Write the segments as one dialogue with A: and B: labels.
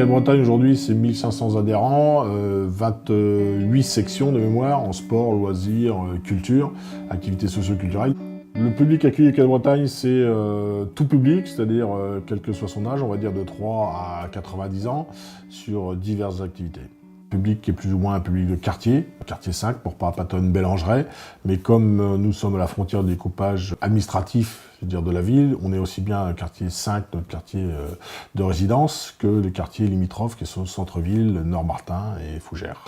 A: Cadet de Bretagne aujourd'hui c'est 1500 adhérents, 28 sections de mémoire en sport, loisirs, culture, activités socio-culturelles. Le public accueilli au Cadet de Bretagne c'est tout public, c'est-à-dire quel que soit son âge, on va dire de 3 à 90 ans, sur diverses activités. Public qui est plus ou moins un public de quartier 5 pour pas une mélangerie, mais comme nous sommes à la frontière du découpage administratif, je veux dire de la ville, on est aussi bien un quartier 5, notre quartier de résidence, que les quartiers limitrophes qui sont centre-ville, Nord-Martin et Fougères.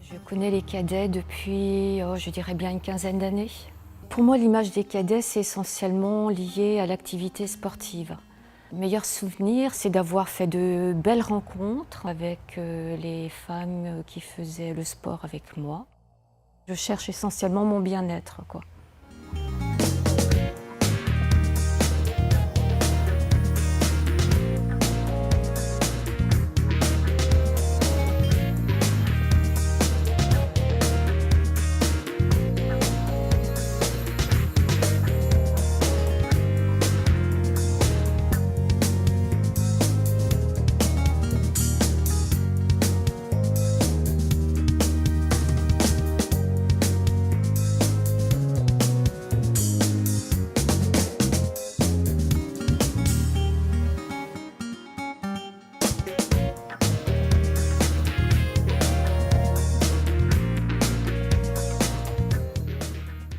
B: Je connais les cadets depuis, je dirais bien une quinzaine d'années. Pour moi, l'image des cadets, c'est essentiellement lié à l'activité sportive. Le meilleur souvenir, c'est d'avoir fait de belles rencontres avec les femmes qui faisaient le sport avec moi. Je cherche essentiellement mon bien-être, quoi.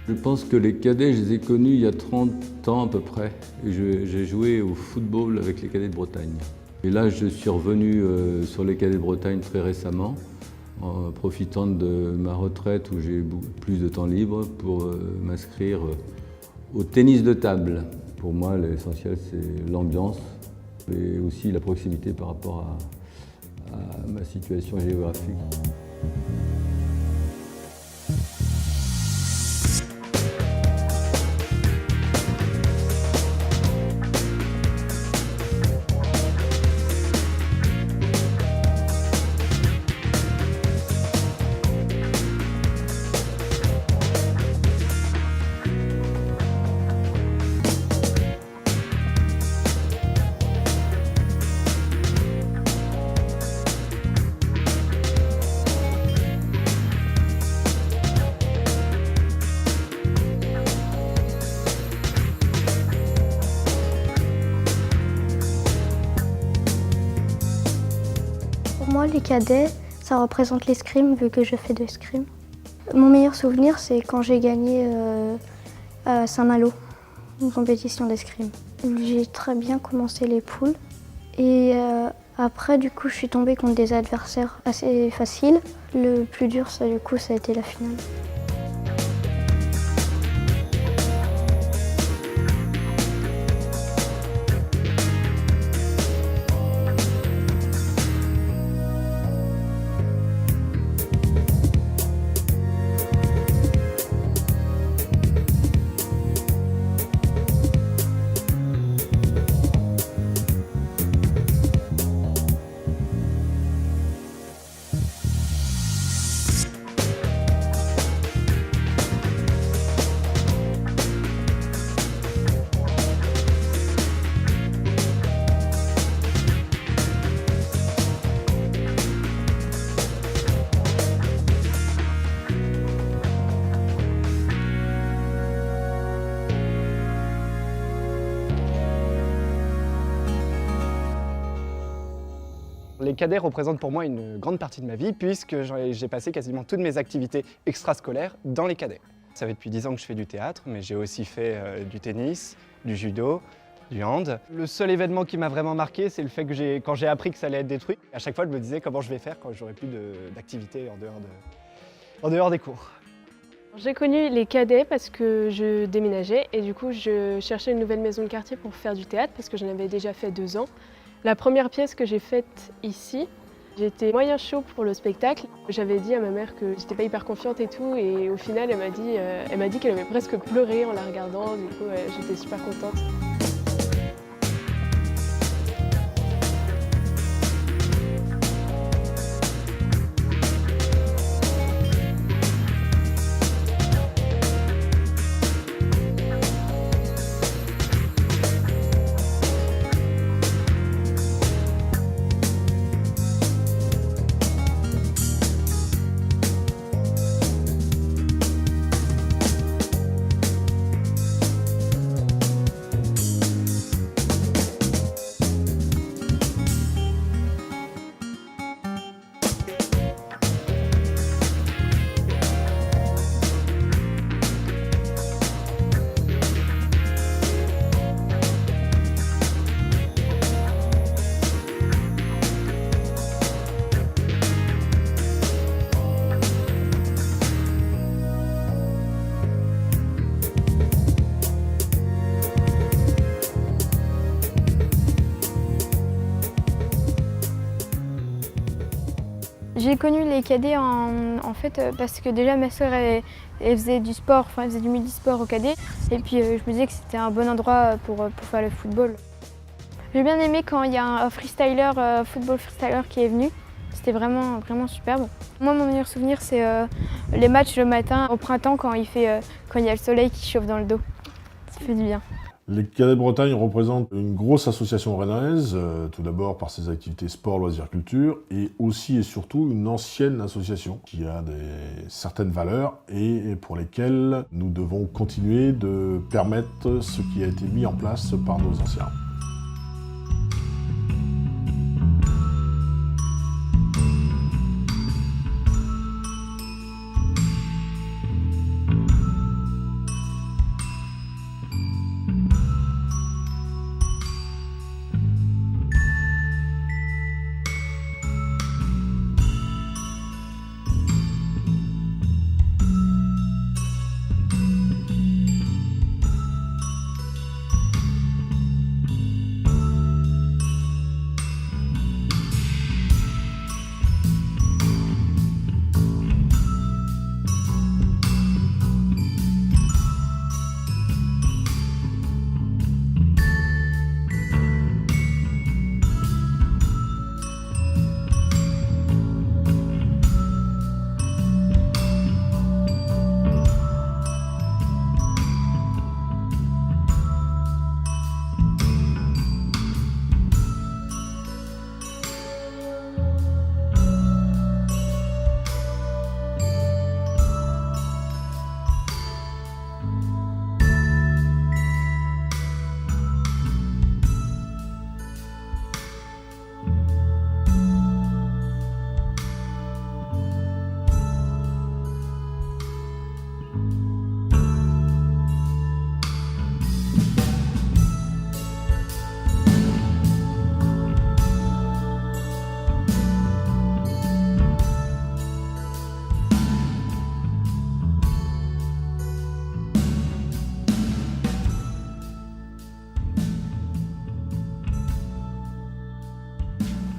C: Je pense que les cadets, je les ai connus il y a 30 ans à peu près. J'ai joué au football avec les cadets de Bretagne. Et là, je suis revenu sur les cadets de Bretagne très récemment, en profitant de ma retraite où j'ai plus de temps libre pour m'inscrire au tennis de table. Pour moi, l'essentiel, c'est l'ambiance et aussi la proximité par rapport à ma situation géographique.
D: Pour moi, les cadets, ça représente l'escrime, vu que je fais de l'escrime. Mon meilleur souvenir, c'est quand j'ai gagné à Saint-Malo, une compétition d'escrime. J'ai très bien commencé les poules. Et après, du coup, je suis tombée contre des adversaires assez faciles. Le plus dur, ça, du coup, ça a été la finale.
E: Les cadets représentent pour moi une grande partie de ma vie puisque j'ai passé quasiment toutes mes activités extrascolaires dans les cadets. Ça fait depuis 10 ans que je fais du théâtre, mais j'ai aussi fait du tennis, du judo, du hand. Le seul événement qui m'a vraiment marqué, c'est le fait que quand j'ai appris que ça allait être détruit, à chaque fois je me disais comment je vais faire quand j'aurai plus d'activité en dehors des cours.
F: J'ai connu les cadets parce que je déménageais et du coup je cherchais une nouvelle maison de quartier pour faire du théâtre parce que j'en avais déjà fait 2 ans. La première pièce que j'ai faite ici, j'étais moyen chaud pour le spectacle. J'avais dit à ma mère que j'étais pas hyper confiante et tout et au final elle m'a dit qu'elle avait presque pleuré en la regardant, du coup j'étais super contente.
D: J'ai connu les cadets en fait parce que déjà ma sœur elle faisait du sport, enfin elle faisait du multisport au cadet et puis je me disais que c'était un bon endroit pour faire le football. J'ai bien aimé quand il y a un freestyler, football freestyler qui est venu. C'était vraiment superbe. Moi mon meilleur souvenir c'est les matchs le matin au printemps quand il y a le soleil qui chauffe dans le dos. Ça fait du bien.
A: Les Cadets de Bretagne représentent une grosse association rennaise, tout d'abord par ses activités sport, loisirs, culture, et aussi et surtout une ancienne association qui a certaines valeurs et pour lesquelles nous devons continuer de permettre ce qui a été mis en place par nos anciens.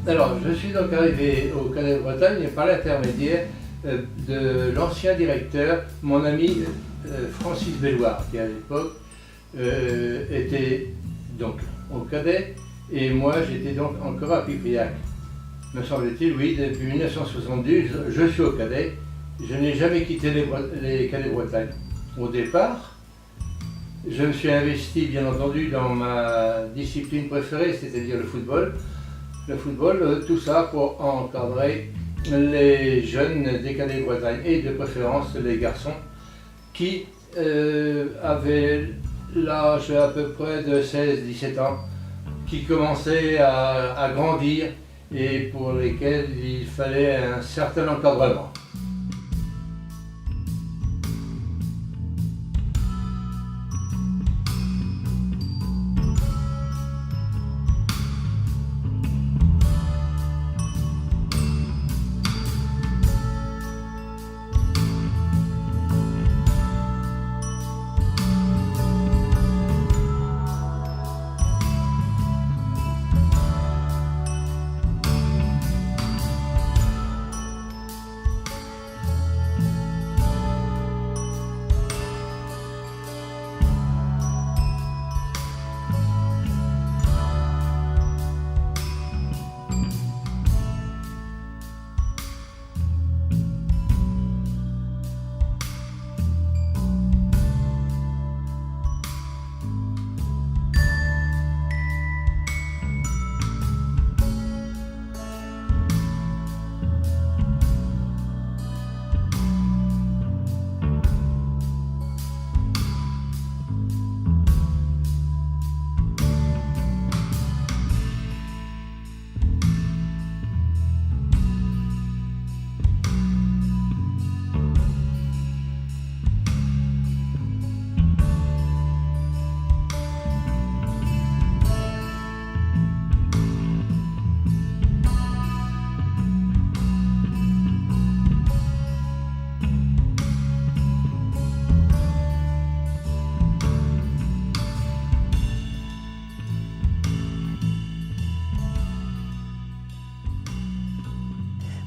G: Alors, je suis donc arrivé au Cadet de Bretagne par l'intermédiaire de l'ancien directeur, mon ami Francis Belloir, qui à l'époque était donc au Cadet, et moi j'étais donc encore à Pipriac. Me semble-t-il, oui, depuis 1972, je suis au Cadet. Je n'ai jamais quitté les Cadets de Bretagne. Au départ, je me suis investi, bien entendu, dans ma discipline préférée, c'est-à-dire le football. Le football, tout ça pour encadrer les jeunes des Cadets de Bretagne et de préférence les garçons qui avaient l'âge à peu près de 16-17 ans, qui commençaient à grandir et pour lesquels il fallait un certain encadrement.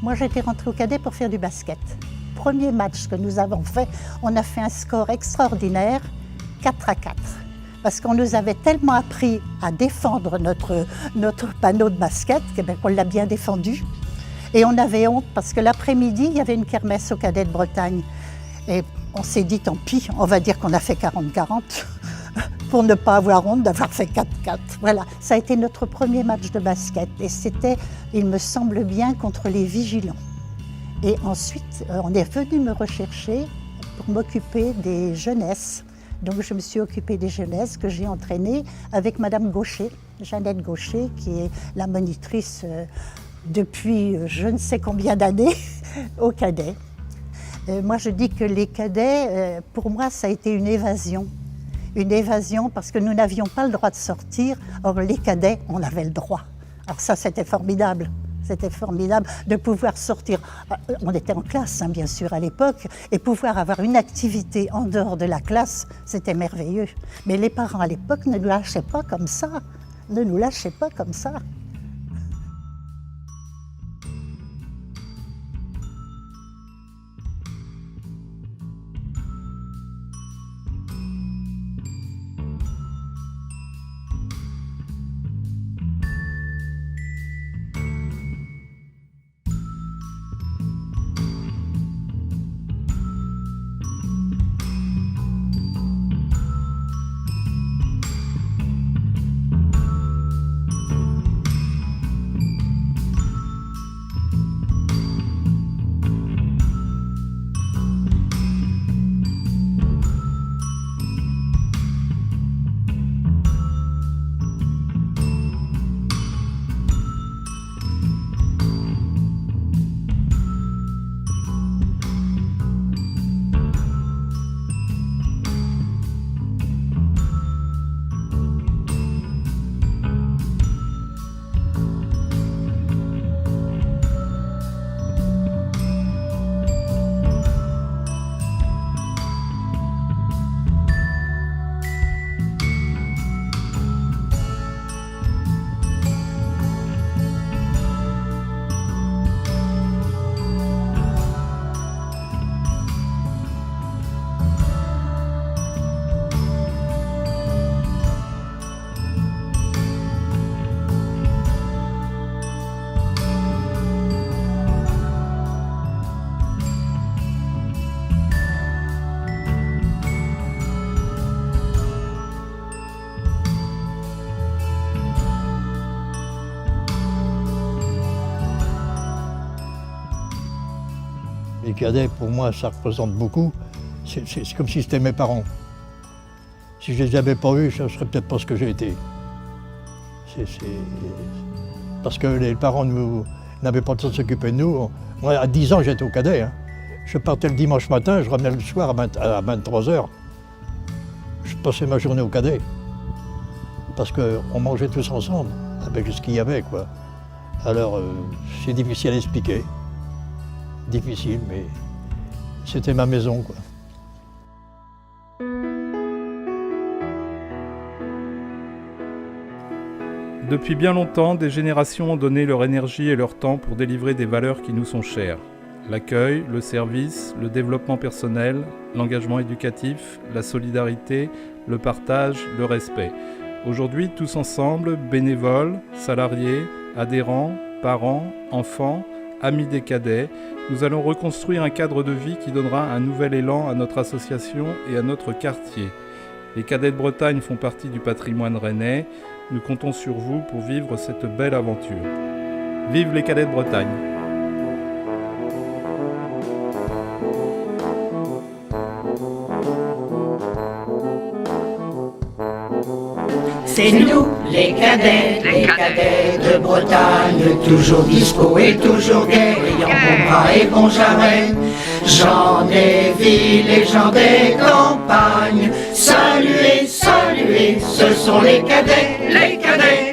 H: Moi, j'étais rentrée au cadet pour faire du basket. Premier match que nous avons fait, on a fait un score extraordinaire, 4-4. Parce qu'on nous avait tellement appris à défendre notre panneau de basket qu'on l'a bien défendu. Et on avait honte parce que l'après-midi, il y avait une kermesse au cadet de Bretagne. Et on s'est dit, tant pis, on va dire qu'on a fait 40-40 pour ne pas avoir honte d'avoir fait 4-4. Voilà, ça a été notre premier match de basket. Et c'était, il me semble bien, contre les Vigilants. Et ensuite, on est venu me rechercher pour m'occuper des jeunesses. Donc je me suis occupée des jeunesses que j'ai entraînées avec Madame Gaucher, Jeannette Gaucher, qui est la monitrice depuis je ne sais combien d'années au cadet. Moi je dis que les cadets, pour moi ça a été une évasion. Une évasion parce que nous n'avions pas le droit de sortir, or les cadets, on avait le droit. Alors ça c'était formidable. C'était formidable de pouvoir sortir. On était en classe, hein, bien sûr, à l'époque, et pouvoir avoir une activité en dehors de la classe, c'était merveilleux. Mais les parents à l'époque ne nous lâchaient pas comme ça. Ne nous lâchaient pas comme ça.
I: Les cadets, pour moi, ça représente beaucoup. C'est comme si c'était mes parents. Si je ne les avais pas vus, je ne serais peut-être pas ce que j'ai été. Parce que les parents n'avaient pas le temps de s'occuper de nous. Moi, à 10 ans, j'étais au cadet. Hein. Je partais le dimanche matin, je revenais le soir à 23 h. Je passais ma journée au cadet. Parce qu'on mangeait tous ensemble, avec ce qu'il y avait, quoi. Alors, c'est difficile à expliquer. Difficile, mais c'était ma maison, quoi.
J: Depuis bien longtemps, des générations ont donné leur énergie et leur temps pour délivrer des valeurs qui nous sont chères. L'accueil, le service, le développement personnel, l'engagement éducatif, la solidarité, le partage, le respect. Aujourd'hui, tous ensemble, bénévoles, salariés, adhérents, parents, enfants, amis des cadets, nous allons reconstruire un cadre de vie qui donnera un nouvel élan à notre association et à notre quartier. Les cadets de Bretagne font partie du patrimoine rennais. Nous comptons sur vous pour vivre cette belle aventure. Vive les cadets de Bretagne!
K: C'est nous, les cadets de Bretagne, toujours dispo et toujours gai, ayant bon bras et bon jarret. Gens des villes et gens des campagnes, saluez, saluez, ce sont les cadets, les cadets.